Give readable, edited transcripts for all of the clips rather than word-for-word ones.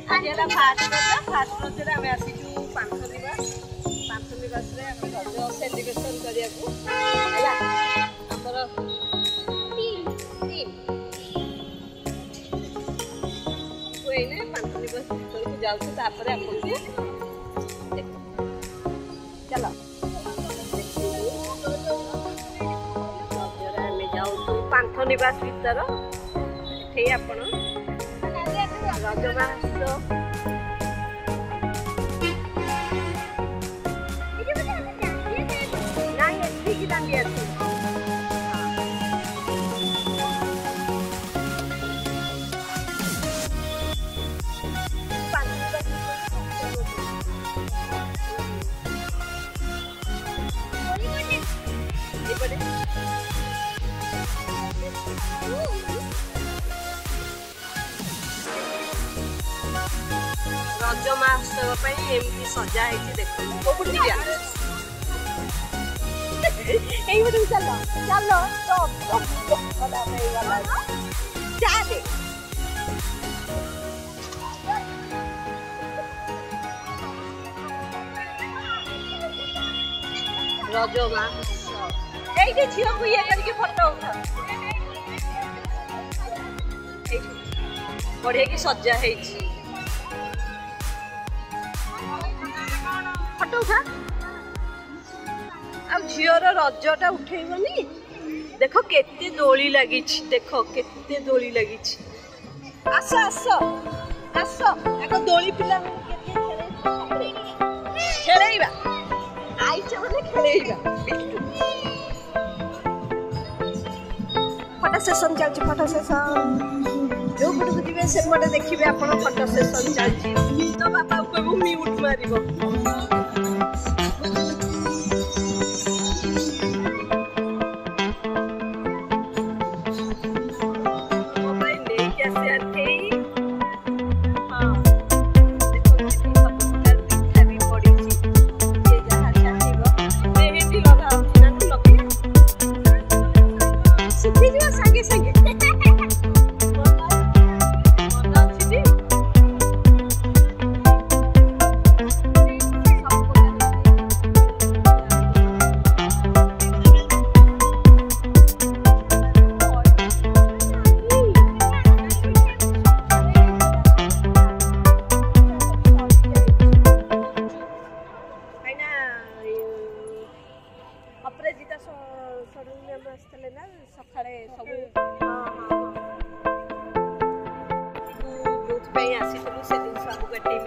आज है फास्ट रज आम आसीचु पांथनिवास रज सेलिब्रेशन करिया आमर पांथनिवास भीतर को जाऊँ तापर चलो पांथनिवास भीतर आपण रजमास दांडिया रज महोत्सव एमती सजा है देखो चलो चलो चले रज महोत्सव झील को ये करके फोटो उठा बढ़िया की सजा है फोटो उठा आ झीर रजटा उठेबनी देख केते दोली लगी देख केते दोली लगी आस आस आस एक दोली पिला खेलैबा आइछ माने खेलैबा फोटो सेशन चलछि फोटो सेशन जो फोटो को दिबे से पटे देखिबे आपण फोटो सेशन चलछि तो बापा को भूमि उठ मारिबो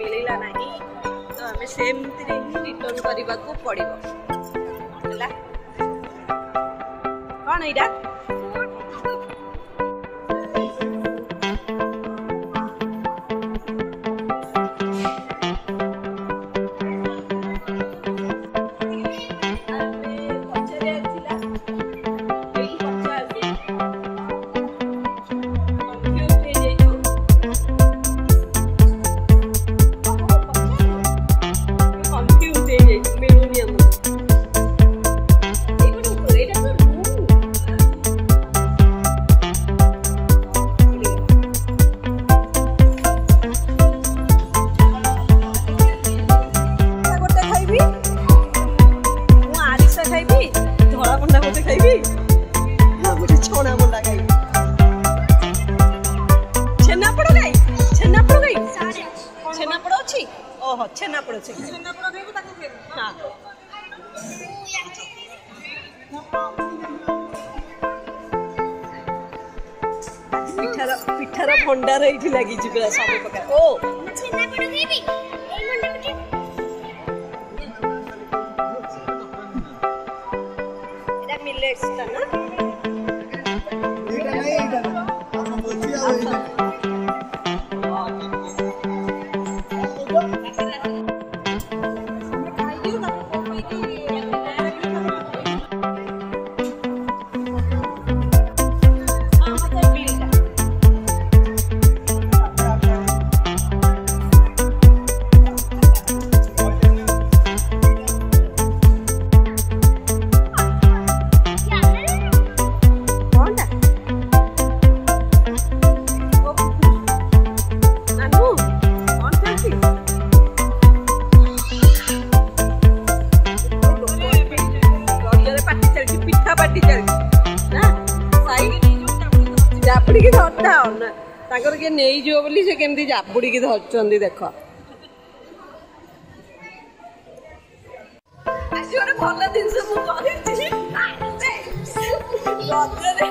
मिलला नहीं तो हमें सेम रिटर्न करने को पड़ो कौन एटा ओहो छेनापोड़ हाँ पिठार भंडार ये लगी सब प्रकार ओ मिलेट्स ना ଜାବୁଡ଼ିକି ଧରିଥାଅ ନା ତାଙ୍କର କିଏ ନେଇଯିବ ବୋଲି ସେ କେମିତି ଜାବୁଡ଼ିକି ଧରୁଛନ୍ତି ଦେଖ। ଆଜି ଗୋଟେ ଭଲ ଜିନିଷ ମୁଁ କରିଛି ରଜରେ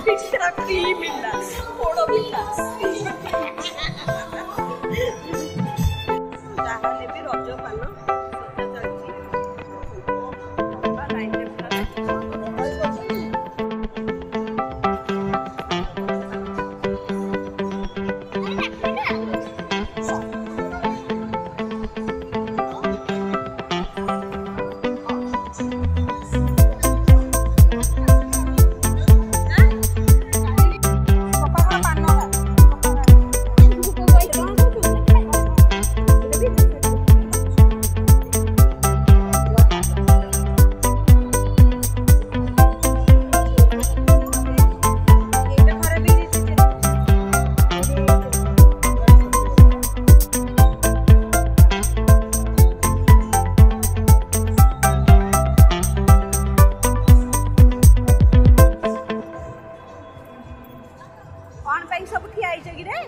ପିଠା ଫ୍ରି ମିଳିଲା ପୋଡ଼ ପିଠା ଯାହାହେଲେ ବି ରଜ ପାନ कौन सब ठिया कि रे?